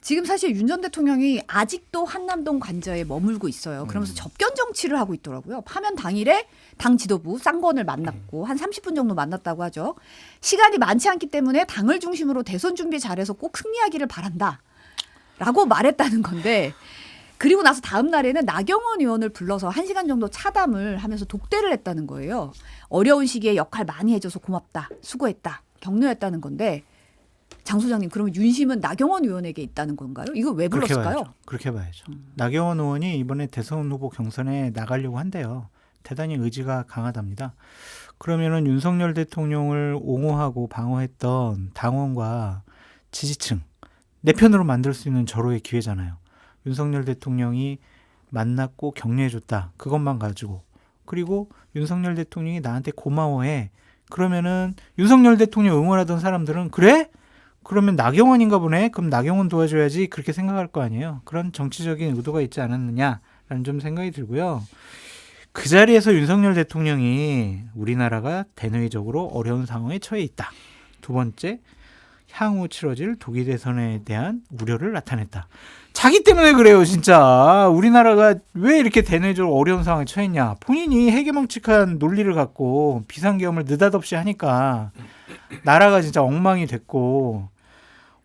지금 사실 윤 전 대통령이 아직도 한남동 관저에 머물고 있어요. 그러면서 접견 정치를 하고 있더라고요. 파면 당일에 당 지도부 쌍권을 만났고 한 30분 정도 만났다고 하죠. 시간이 많지 않기 때문에 당을 중심으로 대선 준비 잘해서 꼭 승리하기를 바란다. 라고 말했다는 건데 그리고 나서 다음 날에는 나경원 의원을 불러서 1시간 정도 차담을 하면서 독대를 했다는 거예요. 어려운 시기에 역할 많이 해줘서 고맙다. 수고했다. 격려했다는 건데 장 소장님 그러면 윤심은 나경원 의원에게 있다는 건가요? 이거 왜 불렀을까요? 그렇게 봐야죠. 나경원 의원이 이번에 대선 후보 경선에 나가려고 한대요. 대단히 의지가 강하답니다. 그러면은 윤석열 대통령을 옹호하고 방어했던 당원과 지지층 내 편으로 만들 수 있는 절호의 기회잖아요. 윤석열 대통령이 만났고 격려해줬다. 그것만 가지고. 그리고 윤석열 대통령이 나한테 고마워해. 그러면은 윤석열 대통령 응원하던 사람들은 그래? 그러면 나경원인가 보네. 그럼 나경원 도와줘야지. 그렇게 생각할 거 아니에요. 그런 정치적인 의도가 있지 않았느냐라는 좀 생각이 들고요. 그 자리에서 윤석열 대통령이 우리나라가 대내적으로 어려운 상황에 처해 있다. 두 번째, 향후 치러질 독일 대선에 대한 우려를 나타냈다. 자기 때문에 그래요, 진짜. 우리나라가 왜 이렇게 대내적으로 어려운 상황에 처했냐. 본인이 해괴망측한 논리를 갖고 비상계엄을 느닷없이 하니까 나라가 진짜 엉망이 됐고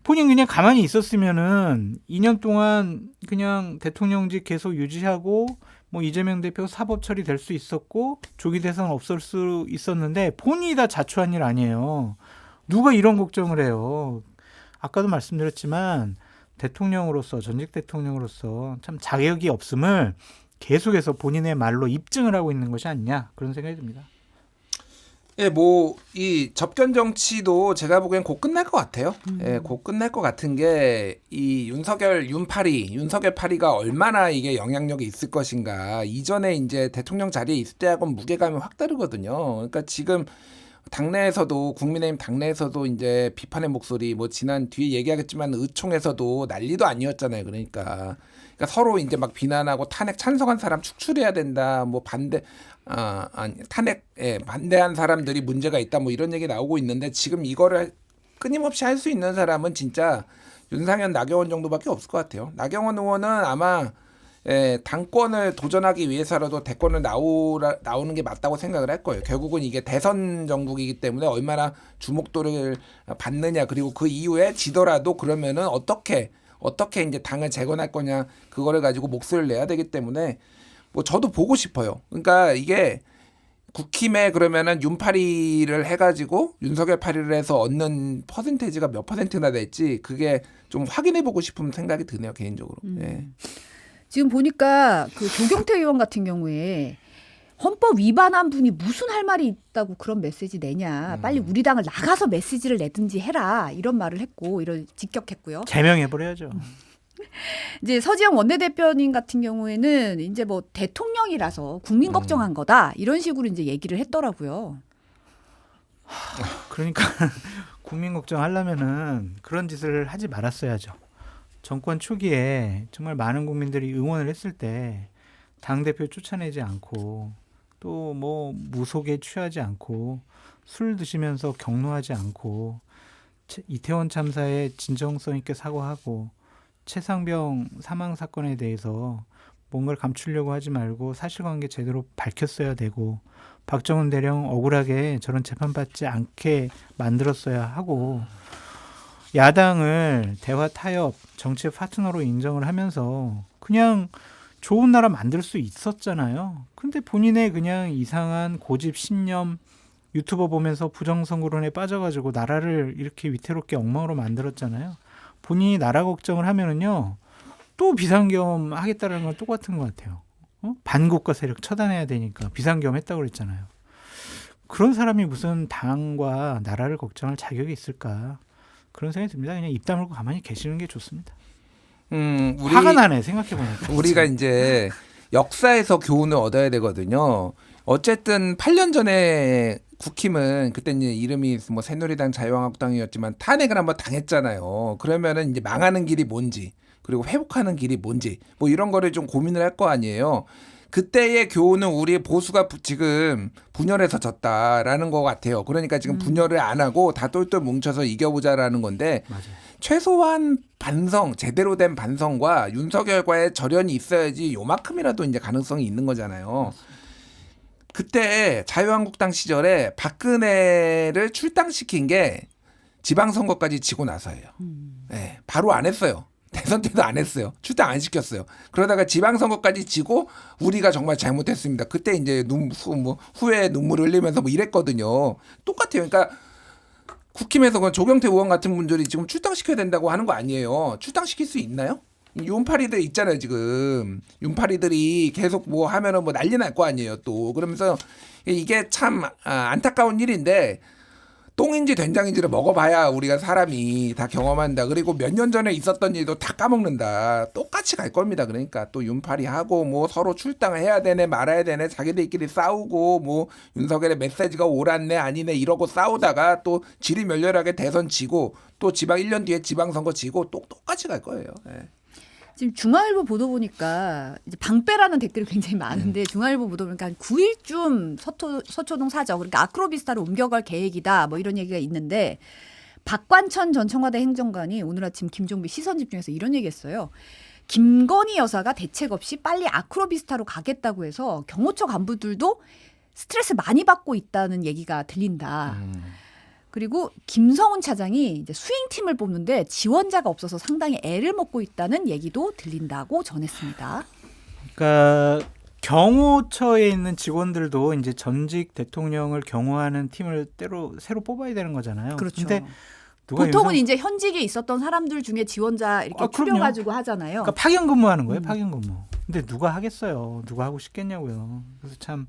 본인 그냥 가만히 있었으면은 2년 동안 그냥 대통령직 계속 유지하고 뭐 이재명 대표 사법 처리될 수 있었고 조기 대선 없을 수 있었는데 본인이 다 자초한 일 아니에요. 누가 이런 걱정을 해요. 아까도 말씀드렸지만 대통령으로서 전직 대통령으로서 참 자격이 없음을 계속해서 본인의 말로 입증을 하고 있는 것이 아니냐 그런 생각이 듭니다. 예, 뭐 이 접견 정치도 제가 보기엔 곧 끝날 것 같아요. 예, 곧 끝날 것 같은 게 이 윤석열 파리가 얼마나 이게 영향력이 있을 것인가. 이전에 이제 대통령 자리에 있을 때하고는 무게감이 확 다르거든요. 그러니까 지금 당내에서도 국민의힘 당내에서도 이제 비판의 목소리 뭐 지난 뒤에 얘기하겠지만 의총에서도 난리도 아니었잖아요. 그러니까 서로 이제 막 비난하고 탄핵 찬성한 사람 축출해야 된다. 뭐 탄핵에 반대한 사람들이 문제가 있다. 뭐 이런 얘기 나오고 있는데 지금 이거를 끊임없이 할 수 있는 사람은 진짜 윤상현, 나경원 정도밖에 없을 것 같아요. 나경원 의원은 아마 당권을 도전하기 위해서라도 대권을 나오는 게 맞다고 생각을 할 거예요. 결국은 이게 대선 정국이기 때문에 얼마나 주목도를 받느냐 그리고 그 이후에 지더라도 그러면은 어떻게 이제 당을 재건할 거냐 그거를 가지고 목소리를 내야 되기 때문에 뭐 저도 보고 싶어요. 그러니까 이게 국힘에 그러면은 윤파리를 해가지고 윤석열 파리를 해서 얻는 퍼센테이지가 몇 퍼센트나 될지 그게 좀 확인해보고 싶은 생각이 드네요 개인적으로. 예. 지금 보니까 그 조경태 의원 같은 경우에 헌법 위반한 분이 무슨 할 말이 있다고 그런 메시지 내냐. 빨리 우리 당을 나가서 메시지를 내든지 해라. 이런 말을 했고 이런 직격했고요. 제명해버려야죠. 이제 서지영 원내대표님 같은 경우에는 이제 뭐 대통령이라서 국민 걱정한 거다. 이런 식으로 이제 얘기를 했더라고요. 그러니까 국민 걱정하려면은 그런 짓을 하지 말았어야죠. 정권 초기에 정말 많은 국민들이 응원을 했을 때 당대표 쫓아내지 않고 또 뭐 무속에 취하지 않고 술 드시면서 경로하지 않고 이태원 참사에 진정성 있게 사과하고 최상병 사망 사건에 대해서 뭔가를 감추려고 하지 말고 사실관계 제대로 밝혔어야 되고 박정훈 대령 억울하게 저런 재판받지 않게 만들었어야 하고 야당을 대화 타협 정치의 파트너로 인정을 하면서 그냥 좋은 나라 만들 수 있었잖아요. 근데 본인의 그냥 이상한 고집 신념 유튜버 보면서 부정선거론에 빠져가지고 나라를 이렇게 위태롭게 엉망으로 만들었잖아요. 본인이 나라 걱정을 하면은요 또 비상계엄 하겠다는 건 똑같은 것 같아요. 반국가 세력 처단해야 되니까 비상계엄 했다고 그랬잖아요. 그런 사람이 무슨 당과 나라를 걱정할 자격이 있을까? 그런 생각이 듭니다. 그냥 입 다물고 가만히 계시는 게 좋습니다. 화가 나네 생각해보니까. 우리가 이제 역사에서 교훈을 얻어야 되거든요. 어쨌든 8년 전에 국힘은 그때 이제 이름이 뭐 새누리당 자유한국당이었지만 탄핵을 한번 당했잖아요. 그러면은 이제 망하는 길이 뭔지 그리고 회복하는 길이 뭔지 뭐 이런 거를 좀 고민을 할 거 아니에요. 그때의 교훈은 우리 보수가 지금 분열해서 졌다라는 것 같아요. 그러니까 지금 분열을 안 하고 다 똘똘 뭉쳐서 이겨보자라는 건데 맞아요. 최소한 반성, 제대로 된 반성과 윤석열과의 절연이 있어야지 요만큼이라도 이제 가능성이 있는 거잖아요. 그때 자유한국당 시절에 박근혜를 출당시킨 게 지방선거까지 지고 나서예요. 네, 바로 안 했어요. 대선 때도 안 했어요. 출당 안 시켰어요. 그러다가 지방선거까지 지고 우리가 정말 잘못했습니다. 그때 이제 후에 눈물을 흘리면서 뭐 이랬거든요. 똑같아요. 그러니까 국힘에서 그 조경태 의원 같은 분들이 지금 출당시켜야 된다고 하는 거 아니에요. 출당시킬 수 있나요? 윤파리들 있잖아요, 지금. 윤파리들이 계속 뭐 하면은 뭐 난리 날 거 아니에요, 또. 그러면서 이게 참 안타까운 일인데 똥인지 된장인지를 먹어봐야 우리가 사람이 다 경험한다. 그리고 몇 년 전에 있었던 일도 다 까먹는다. 똑같이 갈 겁니다. 그러니까 또 윤파리하고 뭐 서로 출당을 해야 되네 말아야 되네 자기들끼리 싸우고 뭐 윤석열의 메시지가 옳았네 아니네 이러고 싸우다가 또 지리멸렬하게 대선 지고 또 지방 1년 뒤에 지방선거 지고 또 똑같이 갈 거예요. 네. 지금 중앙일보 보도 보니까 이제 방패라는 댓글이 굉장히 많은데 중앙일보 보도 보니까 한 9일쯤 서초동 사저 그러니까 아크로비스타로 옮겨갈 계획이다 뭐 이런 얘기가 있는데 박관천 전 청와대 행정관이 오늘 아침 김종배 시선집중에서 이런 얘기했어요. 김건희 여사가 대책 없이 빨리 아크로비스타로 가겠다고 해서 경호처 간부들도 스트레스 많이 받고 있다는 얘기가 들린다. 그리고 김성훈 차장이 이제 스윙팀을 뽑는데 지원자가 없어서 상당히 애를 먹고 있다는 얘기도 들린다고 전했습니다. 그러니까 경호처에 있는 직원들도 이제 전직 대통령을 경호하는 팀을 새로 뽑아야 되는 거잖아요. 그렇죠. 근데 누가 보통은 이제 현직에 있었던 사람들 중에 지원자 이렇게 추려가지고 하잖아요. 그러니까 파견 근무하는 거예요. 파견 근무. 근데 누가 하겠어요. 누가 하고 싶겠냐고요. 그래서 참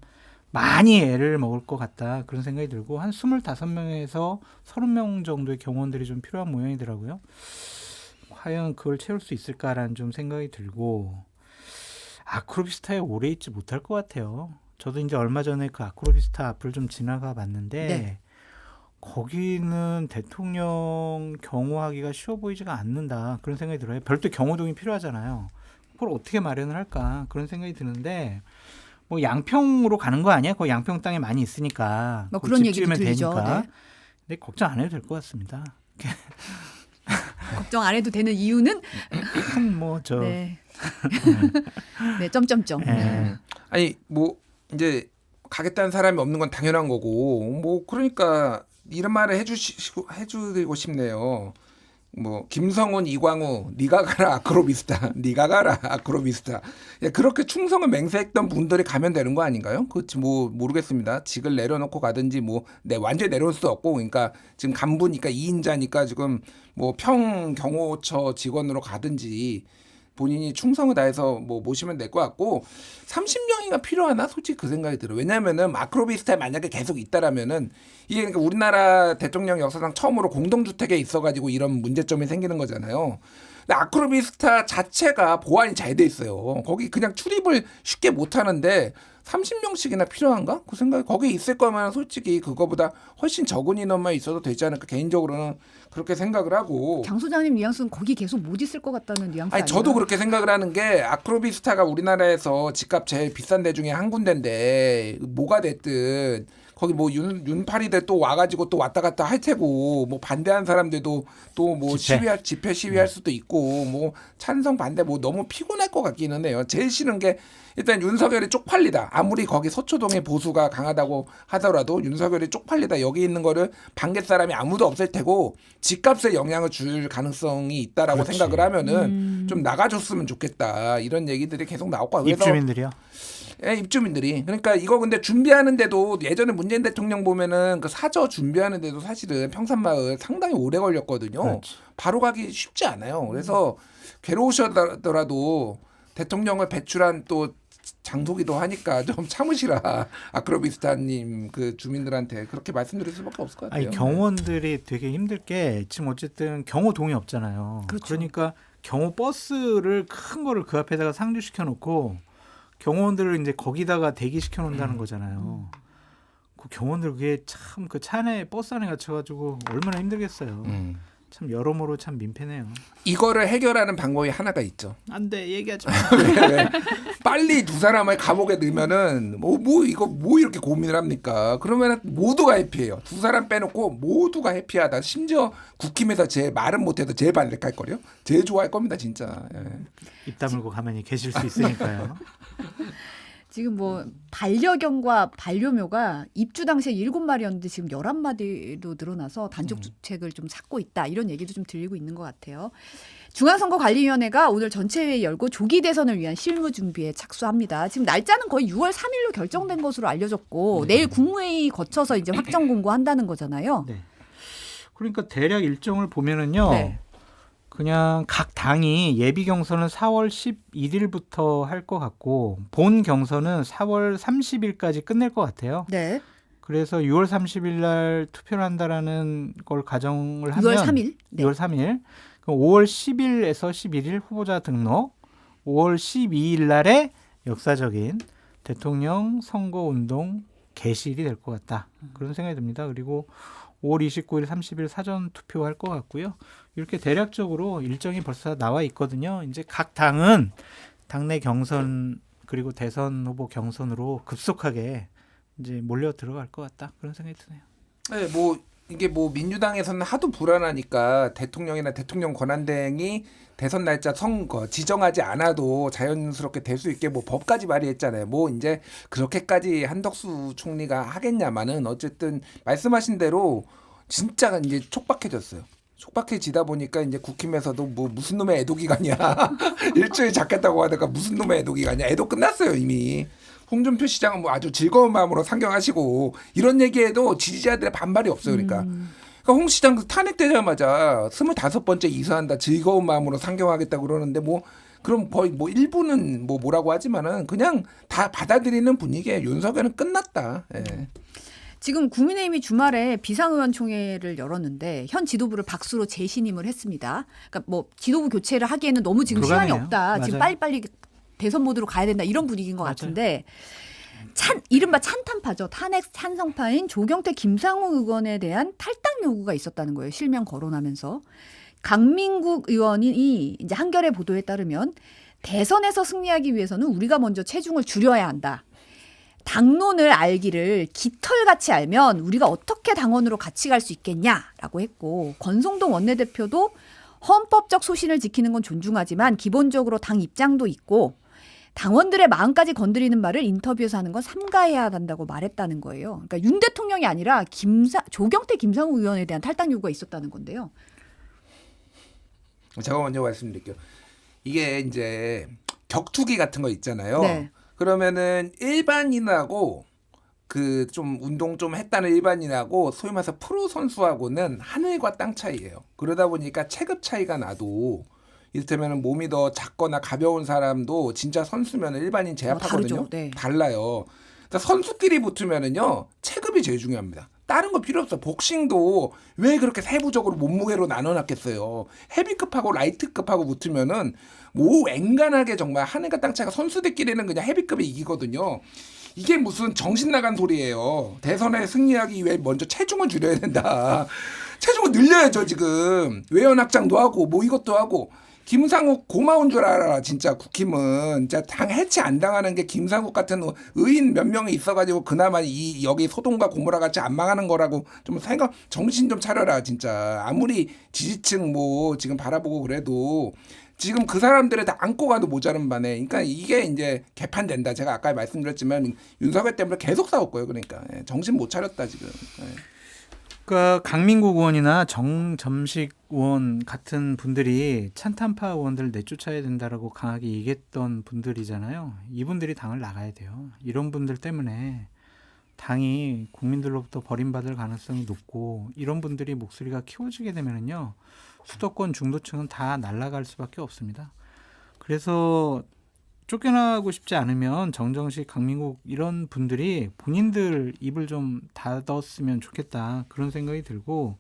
많이 애를 먹을 것 같다 그런 생각이 들고 한 25명에서 30명 정도의 경호원들이 좀 필요한 모양이더라고요. 과연 그걸 채울 수 있을까라는 좀 생각이 들고 아크로비스타에 오래 있지 못할 것 같아요. 저도 이제 얼마 전에 그 아크로비스타 앞을 좀 지나가 봤는데 네. 거기는 대통령 경호하기가 쉬워 보이지가 않는다 그런 생각이 들어요. 별도 경호동이 필요하잖아요. 그걸 어떻게 마련을 할까 그런 생각이 드는데 뭐 양평으로 가는 거 아니야? 그 양평 땅에 많이 있으니까. 뭐 그런 얘기도 지으면 들리죠. 되니까. 네. 근데 걱정 안 해도 될 것 같습니다. 걱정 안 해도 되는 이유는 뭐저 네. 네, 점점점. 예. 아니 뭐 이제 가겠다는 사람이 없는 건 당연한 거고 뭐 그러니까 이런 말을 해주고 싶네요. 뭐 김성훈, 이광우, 네가 가라 아크로비스타, 네가 가라 아크로비스타. 그렇게 충성을 맹세했던 분들이 가면 되는 거 아닌가요? 그렇지 뭐 모르겠습니다. 직을 내려놓고 가든지 뭐 완전히 내려올 수 없고 그러니까 지금 간부니까 2인자니까 지금 뭐 평경호처 직원으로 가든지 본인이 충성을 다해서 뭐 모시면 될 것 같고 30명이가 필요하나 솔직히 그 생각이 들어요. 왜냐하면은 아크로비스타에 만약에 계속 있다라면은 이게 그러니까 우리나라 대통령 역사상 처음으로 공동주택에 있어가지고 이런 문제점이 생기는 거잖아요. 근데 아크로비스타 자체가 보안이 잘 돼 있어요. 거기 그냥 출입을 쉽게 못 하는데 30명씩이나 필요한가? 그 생각이 거기 있을 거면 솔직히 그거보다 훨씬 적은 인원만 있어도 되지 않을까 개인적으로는 그렇게 생각을 하고. 장 소장님 뉘앙스는 거기 계속 못 있을 것 같다는 뉘앙스 아니 아니에요? 저도 그렇게 생각을 하는 게 아크로비스타가 우리나라에서 집값 제일 비싼 데 중에 한 군데인데 뭐가 됐든 거기 뭐 윤파리들 또 와가지고 또 왔다 갔다 할 테고 뭐 반대한 사람들도 또 뭐 집회 시위할 수도 있고 뭐 찬성 반대 뭐 너무 피곤할 것 같기는 해요. 제일 싫은 게 일단 윤석열이 쪽팔리다. 아무리 거기 서초동의 보수가 강하다고 하더라도 윤석열이 쪽팔리다. 여기 있는 거를 반대 사람이 아무도 없을 테고 집값에 영향을 줄 가능성이 있다라고 그렇지. 생각을 하면은 좀 나가줬으면 좋겠다. 이런 얘기들이 계속 나올 거야. 그래서 입주민들이요? 예, 입주민들이. 그러니까 이거 근데 준비하는데도 예전에 문재인 대통령 보면은 그 사저 준비하는데도 사실은 평산마을 상당히 오래 걸렸거든요. 그렇지. 바로 가기 쉽지 않아요. 그래서 괴로우시더라도 대통령을 배출한 또 장소기도 하니까 좀 참으시라. 아크로비스타님 그 주민들한테 그렇게 말씀드릴 수밖에 없을 것 같아요. 아니 경호원들이 되게 힘들 게 지금 어쨌든 경호동이 없잖아요. 그렇죠. 그러니까 경호 버스를 큰 거를 그 앞에다가 상주시켜 놓고 경호원들을 이제 거기다가 대기시켜 놓는다는 거잖아요. 그 경호원들 그게 참 그 차 안에 버스 안에 갇혀가지고 얼마나 힘들겠어요. 참 여러모로 참 민폐네요. 이거를 해결하는 방법이 하나가 있죠. 안 돼, 얘기하지 마. 왜? 빨리 두 사람을 감옥에 넣으면은 이거 이렇게 고민을 합니까? 그러면 모두가 해피해요. 두 사람 빼놓고 모두가 해피하다. 심지어 국힘에서 제일 말은 못해도 제일 반대할 거요. 제일 좋아할 겁니다, 진짜. 예. 입 다물고 가만히 계실 수 있으니까요. 지금 뭐 반려견과 반려묘가 입주 당시에 7마리였는데 지금 11마리로 늘어나서 단속 주책을 좀 찾고 있다. 이런 얘기도 좀 들리고 있는 것 같아요. 중앙선거관리위원회가 오늘 전체회의 열고 조기 대선을 위한 실무 준비에 착수합니다. 지금 날짜는 거의 6월 3일로 결정된 것으로 알려졌고 내일 국무회의 거쳐서 이제 확정 공고한다는 거잖아요. 네. 그러니까 대략 일정을 보면은요. 네. 그냥 각 당이 예비 경선은 4월 11일부터 할 것 같고 본 경선은 4월 30일까지 끝낼 것 같아요. 네. 그래서 6월 30일 날 투표를 한다라는 걸 가정을 하면 6월 3일. 네. 6월 3일. 그럼 5월 10일에서 11일 후보자 등록, 5월 12일 날에 역사적인 대통령 선거운동 개시일이 될 것 같다. 그런 생각이 듭니다. 그리고 5월 29일, 30일 사전 투표할 것 같고요. 이렇게 대략적으로 일정이 벌써 나와 있거든요. 이제 각 당은 당내 경선 그리고 대선 후보 경선으로 급속하게 이제 몰려 들어갈 것 같다. 그런 생각이 드네요. 네, 이게 민주당에서는 하도 불안하니까 대통령이나 대통령 권한대행이 대선 날짜 선거 지정하지 않아도 자연스럽게 될 수 있게 법까지 발의했잖아요. 이제 그렇게까지 한덕수 총리가 하겠냐마는 어쨌든 말씀하신 대로 진짜 이제 촉박해졌어요. 촉박해지다 보니까 이제 국힘에서도 무슨 놈의 애도 기간이야. 일주일 잡겠다고 하다가 무슨 놈의 애도 기간이야. 애도 끝났어요 이미. 홍준표 시장은 아주 즐거운 마음으로 상경하시고 이런 얘기에도 지지자들의 반발이 없어요. 그러니까 홍 시장 탄핵되자마자 25번째 이사한다 즐거운 마음으로 상경하겠다고 그러는데 그럼 거의 일부는 뭐라고 하지만은 그냥 다 받아들이는 분위기에 윤석열은 끝났다. 예. 지금 국민의힘이 주말에 비상의원총회를 열었는데 현 지도부를 박수로 재신임을 했습니다. 그러니까 지도부 교체를 하기에는 너무 지금 시간이 불가능해요. 없다. 맞아요. 지금 빨리빨리 대선 모드로 가야 된다. 이런 분위기인 것 같은데 이른바 찬탄파죠. 탄핵 찬성파인 조경태 김상우 의원에 대한 탈당 요구가 있었다는 거예요. 실명 거론하면서. 강민국 의원이 이제 한겨레 보도에 따르면 대선에서 승리하기 위해서는 우리가 먼저 체중을 줄여야 한다. 당론을 알기를 깃털같이 알면 우리가 어떻게 당원으로 같이 갈 수 있겠냐라고 했고 권성동 원내대표도 헌법적 소신을 지키는 건 존중하지만 기본적으로 당 입장도 있고 당원들의 마음까지 건드리는 말을 인터뷰에서 하는 건 삼가해야 한다고 말했다는 거예요. 그러니까 윤 대통령이 아니라 조경태 김상우 의원에 대한 탈당 요구가 있었다는 건데요. 제가 먼저 말씀드릴게요. 이게 이제 격투기 같은 거 있잖아요. 네. 그러면은 일반인하고 좀 운동 좀 했다는 일반인하고 소위 말해서 프로 선수하고는 하늘과 땅 차이예요. 그러다 보니까 체급 차이가 나도 이를테면 몸이 더 작거나 가벼운 사람도 진짜 선수면 일반인 제압하거든요. 다르죠. 네. 달라요. 그러니까 선수끼리 붙으면은요 체급이 제일 중요합니다. 다른 거 필요 없어. 복싱도 왜 그렇게 세부적으로 몸무게로 나눠놨겠어요. 헤비급하고 라이트급하고 붙으면은 앵간하게 정말 하늘과 땅 차이가 선수들끼리는 그냥 헤비급이 이기거든요. 이게 무슨 정신 나간 소리예요. 대선에 승리하기 위해 먼저 체중을 줄여야 된다. 체중을 늘려야죠 지금. 외연확장도 하고 이것도 하고. 김상욱 고마운 줄 알아. 진짜 국힘은 진짜 당 해체 안 당하는 게 김상욱 같은 의인 몇 명이 있어가지고 그나마 여기 소동과 고무라 같이 안 망하는 거라고 좀 정신 좀 차려라 진짜. 아무리 지지층 지금 바라보고 그래도 지금 그 사람들을 다 안고 가도 모자른 반에. 그러니까 이게 이제 개판된다. 제가 아까 말씀드렸지만 윤석열 때문에 계속 싸웠고요. 그러니까 정신 못 차렸다 지금. 그러니까 강민국 의원이나 정점식 의원 같은 분들이 찬탄파 의원들을 내쫓아야 된다라고 강하게 얘기했던 분들이잖아요. 이분들이 당을 나가야 돼요. 이런 분들 때문에 당이 국민들로부터 버림받을 가능성이 높고 이런 분들이 목소리가 키워지게 되면은요. 수도권 중도층은 다 날아갈 수밖에 없습니다. 그래서 쫓겨나고 싶지 않으면 정정식, 강민국 이런 분들이 본인들 입을 좀 닫았으면 좋겠다. 그런 생각이 들고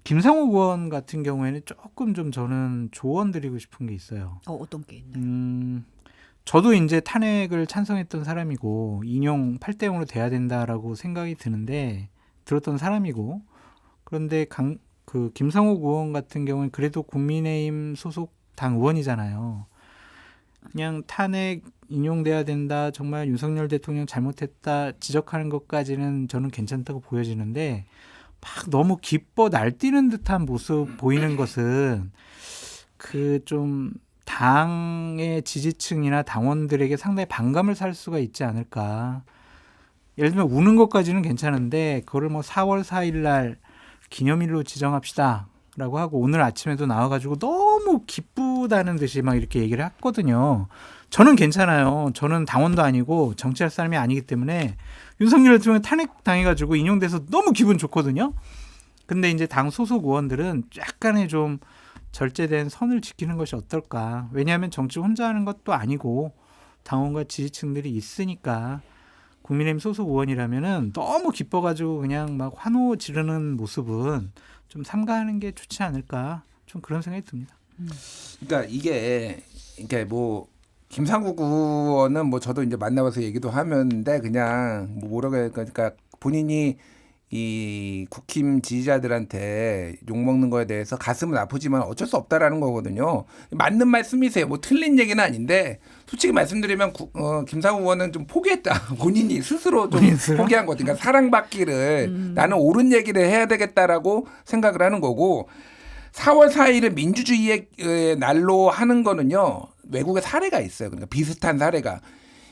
김상욱 의원 같은 경우에는 조금 좀 저는 조언 드리고 싶은 게 있어요. 어떤 게 있나요? 저도 이제 탄핵을 찬성했던 사람이고 인용 8대 0으로 돼야 된다라고 생각이 드는데 들었던 사람이고 그런데 그 김상욱 의원 같은 경우는 그래도 국민의힘 소속 당 의원이잖아요. 그냥 탄핵 인용돼야 된다. 정말 윤석열 대통령 잘못했다. 지적하는 것까지는 저는 괜찮다고 보여지는데 막 너무 기뻐 날뛰는 듯한 모습 보이는 것은 그 좀 당의 지지층이나 당원들에게 상당히 반감을 살 수가 있지 않을까. 예를 들면 우는 것까지는 괜찮은데 그거를 뭐 4월 4일 날 기념일로 지정합시다. 라고 하고 오늘 아침에도 나와가지고 너무 기쁘다는 듯이 막 이렇게 얘기를 했거든요. 저는 괜찮아요. 저는 당원도 아니고 정치할 사람이 아니기 때문에 윤석열 대통령 탄핵 당해가지고 인용돼서 너무 기분 좋거든요. 근데 이제 당 소속 의원들은 약간의 좀 절제된 선을 지키는 것이 어떨까. 왜냐하면 정치 혼자 하는 것도 아니고 당원과 지지층들이 있으니까 국민의힘 소속 의원이라면은 너무 기뻐가지고 그냥 막 환호 지르는 모습은 좀 삼가하는 게 좋지 않을까. 좀 그런 생각이 듭니다. 그러니까 이게 뭐 김상국 의원은 뭐 저도 이제 만나봐서 얘기도 하는데 그냥 뭐 뭐라고 해야 될까. 그러니까 본인이 이 국힘 지지자들한테 욕먹는 거에 대해서 가슴은 아프지만 어쩔 수 없다라는 거거든요. 맞는 말씀이세요. 뭐 틀린 얘기는 아닌데 솔직히 말씀드리면 김상우 의원은 좀 포기했다. 본인이 스스로 좀 포기한 거죠. 그러니까 사랑받기를 나는 옳은 얘기를 해야 되겠다라고 생각을 하는 거고 4월 4일은 민주주의의 날로 하는 거는요. 외국에 사례가 있어요. 그러니까 비슷한 사례가.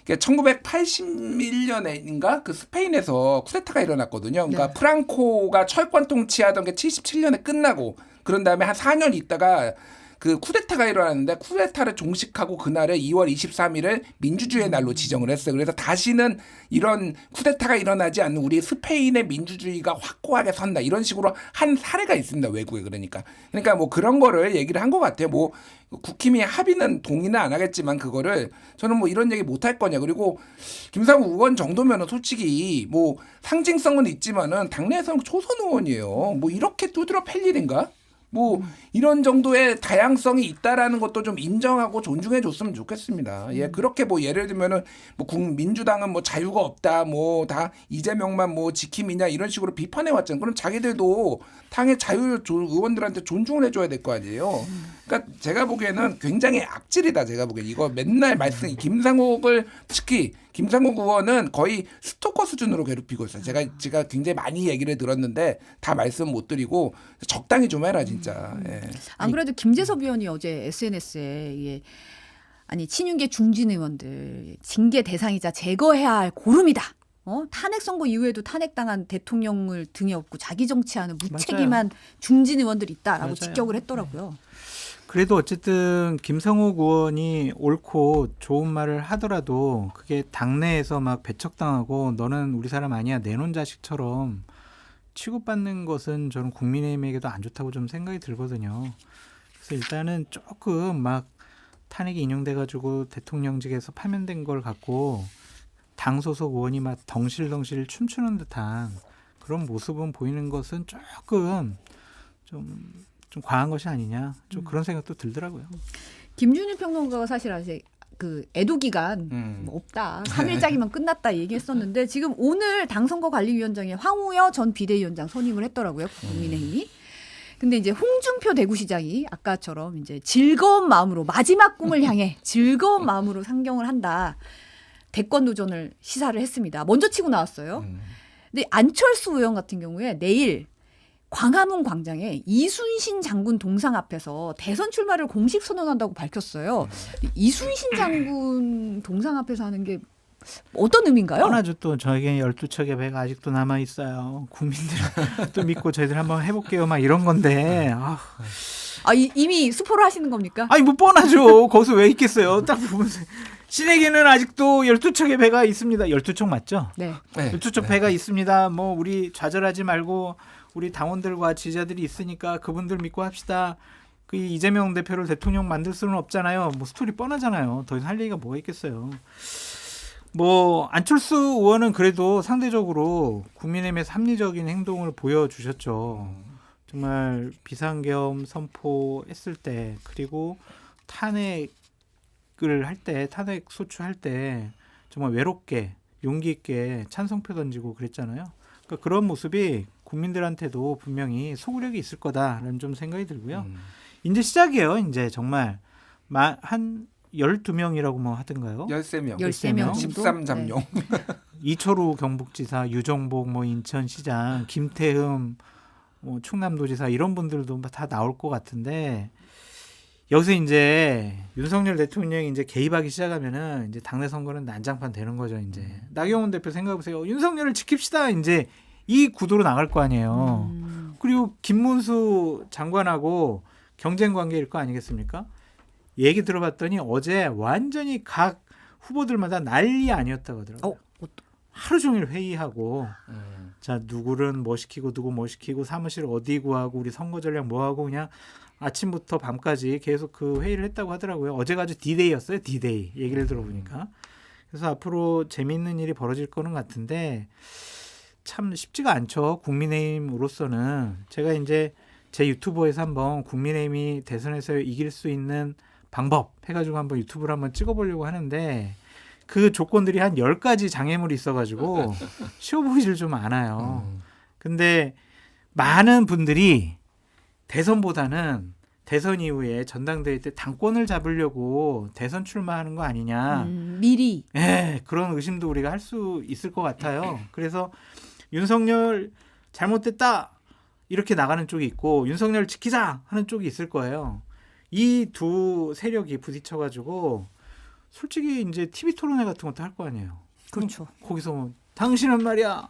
1981년인가 그 스페인에서 쿠데타가 일어났거든요. 그러니까 네. 프랑코가 철권 통치하던 게 77년에 끝나고 그런 다음에 한 4년 있다가 그 쿠데타가 일어났는데 쿠데타를 종식하고 그날을 2월 23일을 민주주의의 날로 지정을 했어요. 그래서 다시는 이런 쿠데타가 일어나지 않는 우리 스페인의 민주주의가 확고하게 선다. 이런 식으로 한 사례가 있습니다. 외국에 그러니까 뭐 그런 거를 얘기를 한 것 같아요. 뭐 국힘이 합의는 동의는 안 하겠지만 그거를 저는 뭐 이런 얘기 못 할 거냐. 그리고 김상우 의원 정도면은 솔직히 뭐 상징성은 있지만은 당내에서는 초선 의원이에요. 뭐 이렇게 두드려 팰 일인가? 뭐 이런 정도의 다양성이 있다라는 것도 좀 인정하고 존중해 줬으면 좋겠습니다. 예, 그렇게 뭐 예를 들면은 뭐 민주당은 뭐 자유가 없다, 뭐 다 이재명만 뭐 지킴이냐 이런 식으로 비판해 왔잖아요. 그럼 자기들도 당의 자유 의원들한테 존중을 해줘야 될 거 아니에요. 그러니까 제가 보기에는 굉장히 악질이다. 제가 보기엔 이거 맨날 말씀 김상욱을 특히 김상국 의원은 거의 스토커 수준으로 괴롭히고 있어요. 제가 굉장히 많이 얘기를 들었는데 다 말씀 못 드리고 적당히 좀 해라 진짜. 예. 안 그래도 김재섭 의원이 어제 SNS에 아니 친윤계 중진 의원들 징계 대상이자 제거해야 할 고름이다. 탄핵 선거 이후에도 탄핵당한 대통령을 등에 업고 자기 정치하는 무책임한 중진 의원들이 있다라고 맞아요. 직격을 했더라고요. 그래도 어쨌든 김성욱 의원이 옳고 좋은 말을 하더라도 그게 당내에서 막 배척당하고 너는 우리 사람 아니야 내놓은 자식처럼 취급받는 것은 저는 국민의힘에게도 안 좋다고 좀 생각이 들거든요. 그래서 일단은 조금 막 탄핵이 인용돼가지고 대통령직에서 파면된 걸 갖고 당 소속 의원이 막 덩실덩실 춤추는 듯한 그런 모습은 보이는 것은 조금 좀 과한 것이 아니냐 좀 그런 생각도 들더라고요. 김준일 평론가가 사실 아직 그 애도 기간 뭐 없다. 3일장이면 끝났다 얘기했었는데 지금 오늘 당선거관리위원장에 황우여 전 비대위원장 선임을 했더라고요. 국민의힘이. 근데 이제 홍준표 대구시장이 아까처럼 이제 즐거운 마음으로 마지막 꿈을 향해 즐거운 마음으로 상경을 한다. 대권 도전을 시사를 했습니다. 먼저 치고 나왔어요. 근데 안철수 의원 같은 경우에 내일 광화문 광장에 이순신 장군 동상 앞에서 대선 출마를 공식 선언한다고 밝혔어요. 이순신 장군 동상 앞에서 하는 게 어떤 의미인가요? 뻔하죠. 또 저에게 12척의 배가 아직도 남아 있어요. 국민들 또 믿고 저희들 한번 해볼게요. 막 이런 건데. 이미 스포를 하시는 겁니까? 아니 뭐 뻔하죠. 거기서 왜 있겠어요. 딱 보면서 신에게는 아직도 12척의 배가 있습니다. 12척 맞죠? 네. 12척 배가 있습니다. 뭐 우리 좌절하지 말고 우리 당원들과 지지자들이 있으니까 그분들 믿고 합시다. 그 이재명 대표를 대통령 만들 수는 없잖아요. 뭐 스토리 뻔하잖아요. 더 이상 할 얘기가 뭐가 있겠어요. 뭐 안철수 의원은 그래도 상대적으로 국민의힘에서 합리적인 행동을 보여주셨죠. 정말 비상계엄 선포했을 때 그리고 탄핵을 할 때 탄핵 소추할 때 정말 외롭게 용기 있게 찬성표 던지고 그랬잖아요. 그러니까 그런 모습이 국민들한테도 분명히 소구력이 있을 거다라는 좀 생각이 들고요. 이제 시작이에요. 이제 정말 한 12명이라고 뭐 하던가요? 13명. 13명 정도? 13잠룡. 이철우 경북지사, 유정복 뭐 인천시장, 김태흠 뭐 충남도지사 이런 분들도 다 나올 것 같은데 여기서 이제 윤석열 대통령이 이제 개입하기 시작하면은 이제 당내 선거는 난장판 되는 거죠. 이제 나경원 대표 생각해보세요. 윤석열을 지킵시다. 이제 이 구도로 나갈 거 아니에요. 그리고 김문수 장관하고 경쟁 관계일 거 아니겠습니까? 얘기 들어봤더니 어제 완전히 각 후보들마다 난리 아니었다고 하더라고요. 하루 종일 회의하고 자 누구는 뭐 시키고 누구 뭐 시키고 사무실 어디 구하고 우리 선거 전략 뭐 하고 그냥 아침부터 밤까지 계속 그 회의를 했다고 하더라고요. 어제가 아주 D-Day였어요. D-Day 얘기를 들어보니까. 그래서 앞으로 재미있는 일이 벌어질 거는 같은데 참 쉽지가 않죠. 국민의힘으로서는 제가 이제 제 유튜브에서 한번 국민의힘이 대선에서 이길 수 있는 방법 해가지고 한번 유튜브를 한번 찍어보려고 하는데 그 조건들이 한 10가지 장애물이 있어가지고 쉬워 보이질 좀 않아요. 근데 많은 분들이 대선보다는 대선 이후에 전당대회 때 당권을 잡으려고 대선 출마하는 거 아니냐. 미리. 네, 그런 의심도 우리가 할 수 있을 것 같아요. 그래서 윤석열 잘못됐다 이렇게 나가는 쪽이 있고 윤석열 지키자 하는 쪽이 있을 거예요. 이 두 세력이 부딪혀가지고 솔직히 이제 TV 토론회 같은 것도 할 거 아니에요. 그렇죠. 거기서 당신은 말이야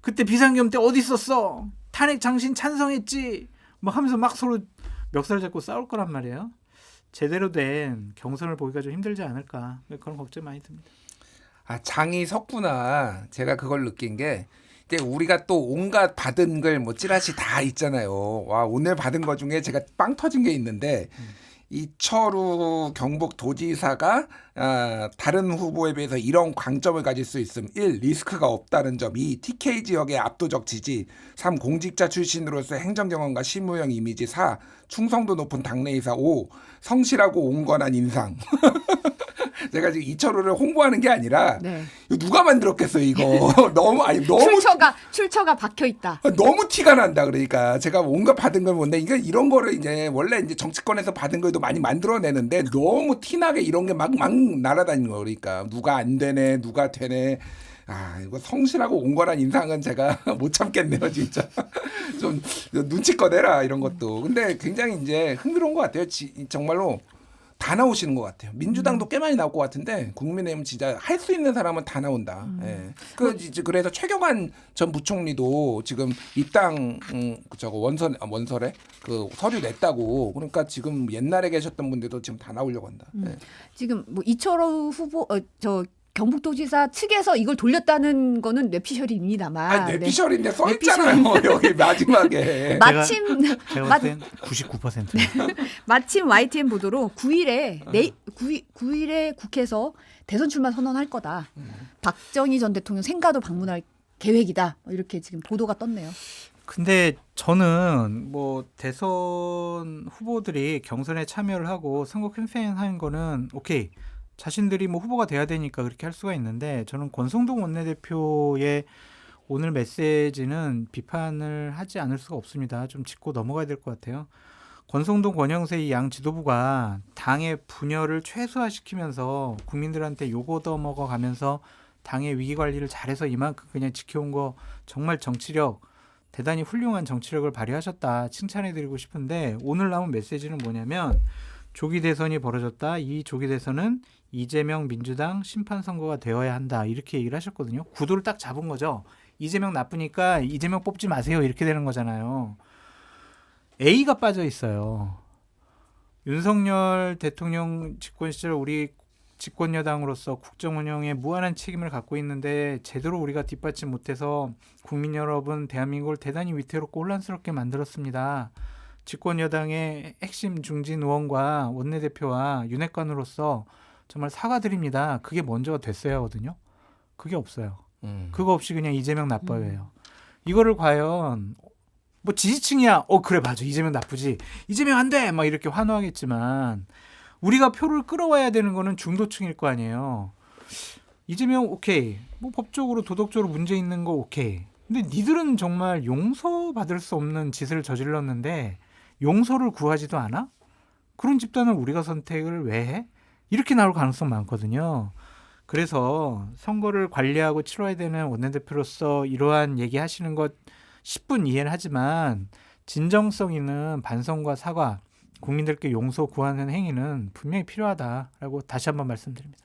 그때 비상겸 때 어디 있었어? 탄핵 장신 찬성했지? 막 하면서 막 서로 멱살 잡고 싸울 거란 말이에요. 제대로 된 경선을 보기가 좀 힘들지 않을까 그런 걱정 많이 듭니다. 아, 장이 섰구나. 제가 그걸 느낀 게 이제 우리가 또 온갖 받은 걸 뭐 찌라시 다 있잖아요. 와, 오늘 받은 거 중에 제가 빵 터진 게 있는데 이철우 경북도지사가 다른 후보에 비해서 이런 강점을 가질 수 있음. 1. 리스크가 없다는 점. 2. TK 지역의 압도적 지지. 3. 공직자 출신으로서 행정경험과 실무형 이미지. 4. 충성도 높은 당내이사. 5. 성실하고 온건한 인상. 제가 지금 이철우를 홍보하는 게 아니라 네. 이거 누가 만들었겠어요 이거. 너무 출처가 박혀 있다. 너무 티가 난다. 그러니까 제가 온갖 받은 걸 뭔데 이게 이런 거를 이제 원래 이제 정치권에서 받은 걸도 많이 만들어내는데 너무 티나게 이런 게 막 날아다니는 거. 그러니까 누가 안 되네 누가 되네. 아, 이거 성실하고 온건한 인상은 제가 못 참겠네요, 진짜. 좀 눈치껏 해라 이런 것도. 근데 굉장히 이제 흥미로운 것 같아요. 정말로 다 나오시는 것 같아요. 민주당도 꽤 많이 나올 것 같은데 국민의힘 진짜 할 수 있는 사람은 다 나온다. 예. 그래서 최경환 전 부총리도 지금 입당 저거 원설에 그 서류 냈다고. 그러니까 지금 옛날에 계셨던 분들도 지금 다 나오려고 한다. 예. 지금 뭐 이철우 후보 경북도지사 측에서 이걸 돌렸다는 거는 뇌피셜입니다만. 아, 뇌피셜인데 써 있잖아요. 여기 마지막에. 마침 제가 봤을 땐 99%. 마침 YTN 보도로 9일에 국회에서 대선 출마 선언할 거다. 박정희 전 대통령 생가도 방문할 계획이다. 이렇게 지금 보도가 떴네요. 근데 저는 뭐 대선 후보들이 경선에 참여를 하고 선거 캠페인하는 거는 오케이. 자신들이 뭐 후보가 돼야 되니까 그렇게 할 수가 있는데 저는 권성동 원내대표의 오늘 메시지는 비판을 하지 않을 수가 없습니다. 좀 짚고 넘어가야 될 것 같아요. 권성동, 권영세 이 양 지도부가 당의 분열을 최소화시키면서 국민들한테 욕 얻어먹어가면서 당의 위기관리를 잘해서 이만큼 그냥 지켜온 거 정말 정치력 대단히 훌륭한 정치력을 발휘하셨다 칭찬해드리고 싶은데 오늘 나온 메시지는 뭐냐면 조기 대선이 벌어졌다. 이 조기 대선은 이재명 민주당 심판 선거가 되어야 한다. 이렇게 얘기를 하셨거든요. 구도를 딱 잡은 거죠. 이재명 나쁘니까 이재명 뽑지 마세요. 이렇게 되는 거잖아요. A가 빠져 있어요. 윤석열 대통령 집권 시절 우리 집권 여당으로서 국정 운영에 무한한 책임을 갖고 있는데 제대로 우리가 뒷받침 못해서 국민 여러분 대한민국을 대단히 위태롭고 혼란스럽게 만들었습니다. 집권 여당의 핵심 중진 의원과 원내대표와 윤핵관으로서 정말 사과드립니다. 그게 먼저가 됐어야 하거든요. 그게 없어요. 그거 없이 그냥 이재명 나빠요. 이거를 과연 뭐 지지층이야. 그래 맞아. 이재명 나쁘지. 이재명 안 돼. 막 이렇게 환호하겠지만 우리가 표를 끌어와야 되는 거는 중도층일 거 아니에요. 이재명 오케이. 뭐 법적으로 도덕적으로 문제 있는 거 오케이. 근데 니들은 정말 용서받을 수 없는 짓을 저질렀는데 용서를 구하지도 않아? 그런 집단을 우리가 선택을 왜 해? 이렇게 나올 가능성 많거든요. 그래서 선거를 관리하고 치러야 되는 원내대표로서 이러한 얘기하시는 것 10분 이해는 하지만 진정성 있는 반성과 사과, 국민들께 용서 구하는 행위는 분명히 필요하다라고 다시 한번 말씀드립니다.